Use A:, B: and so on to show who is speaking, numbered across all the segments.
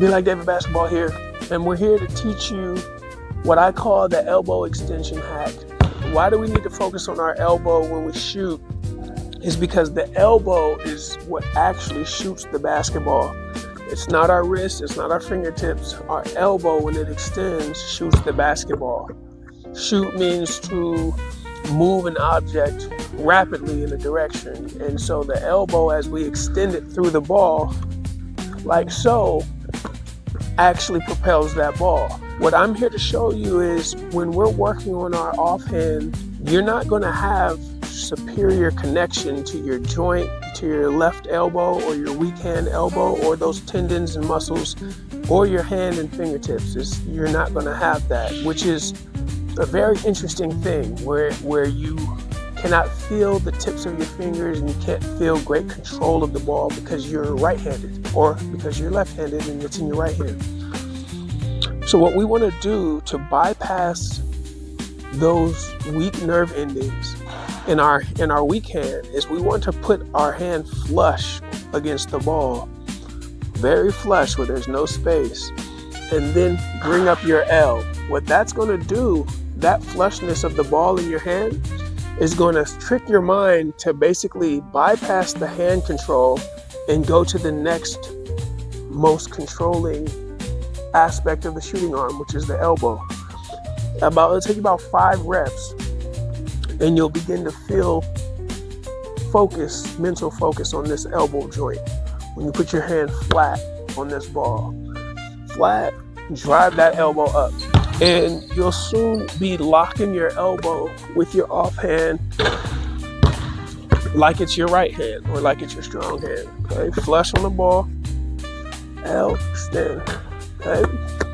A: Be Like David Basketball here, and we're here to teach you what I call the elbow extension hack. Why do we need to focus on our elbow when we shoot? Is because the elbow is what actually shoots the basketball. It's not our wrist, it's not our fingertips. Our elbow, when it extends, shoots the basketball. Shoot means to move an object rapidly in a direction. And so the elbow, as we extend it through the ball, like so, actually propels that ball. What I'm here to show you is when we're working on our offhand, you're not going to have superior connection to your joint, to your left elbow or your weak hand elbow or those tendons and muscles or your hand and fingertips. You're not going to have that, which is a very interesting thing where you cannot feel the tips of your fingers and you can't feel great control of the ball because you're right-handed or because you're left-handed and it's in your right hand. So what we want to do to bypass those weak nerve endings in our weak hand is we want to put our hand flush against the ball, very flush where there's no space, and then bring up your L. What that's going to do, that flushness of the ball in your hand, is going to trick your mind to basically bypass the hand control and go to the next most controlling aspect of the shooting arm, which is the elbow. It'll take about 5 reps, and you'll begin to feel focus, mental focus on this elbow joint. When you put your hand flat on this ball, flat, drive that elbow up. And you'll soon be locking your elbow with your offhand like it's your right hand or like it's your strong hand. Okay, flush on the ball, L, extend. Okay,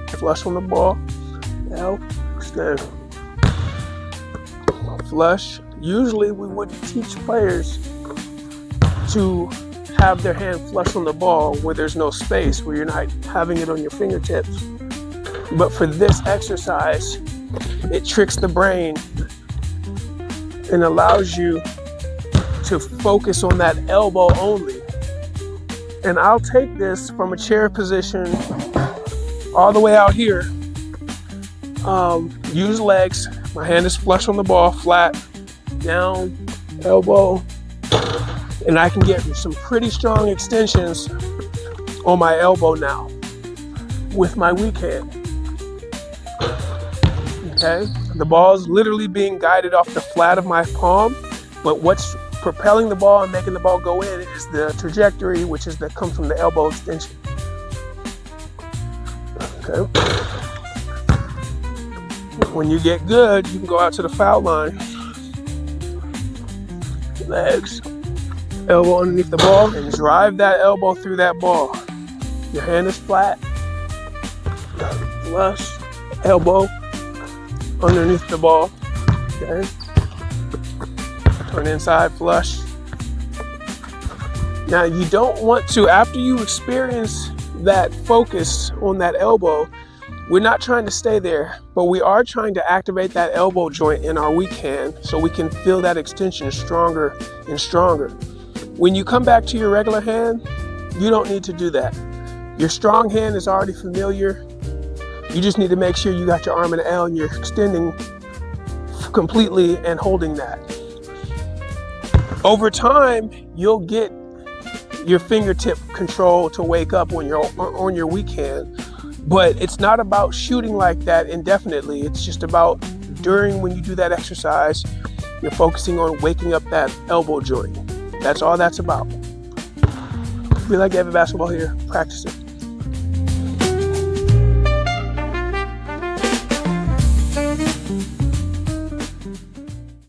A: flush on the ball, L, extend. Flush. Usually we wouldn't teach players to have their hand flush on the ball where there's no space, where you're not having it on your fingertips. But for this exercise, it tricks the brain and allows you to focus on that elbow only. And I'll take this from a chair position all the way out here. Use legs. My hand is flush on the ball, flat, down, elbow. And I can get some pretty strong extensions on my elbow now with my weak hand. Okay, the ball is literally being guided off the flat of my palm, but what's propelling the ball and making the ball go in is the trajectory, which is that comes from the elbow extension. Okay. When you get good, you can go out to the foul line. Legs, elbow underneath the ball, and drive that elbow through that ball. Your hand is flat. Flush, elbow underneath the ball. Okay. Turn inside, flush. Now you don't want to, after you experience that focus on that elbow, we're not trying to stay there, but we are trying to activate that elbow joint in our weak hand so we can feel that extension stronger and stronger. When you come back to your regular hand, you don't need to do that. Your strong hand is already familiar. You just need to make sure you got your arm in the L and you're extending completely and holding that. Over time, you'll get your fingertip control to wake up when you're on your weak hand. But it's not about shooting like that indefinitely. It's just about when you do that exercise, you're focusing on waking up that elbow joint. That's all that's about. Be Like David Basketball here. Practice it.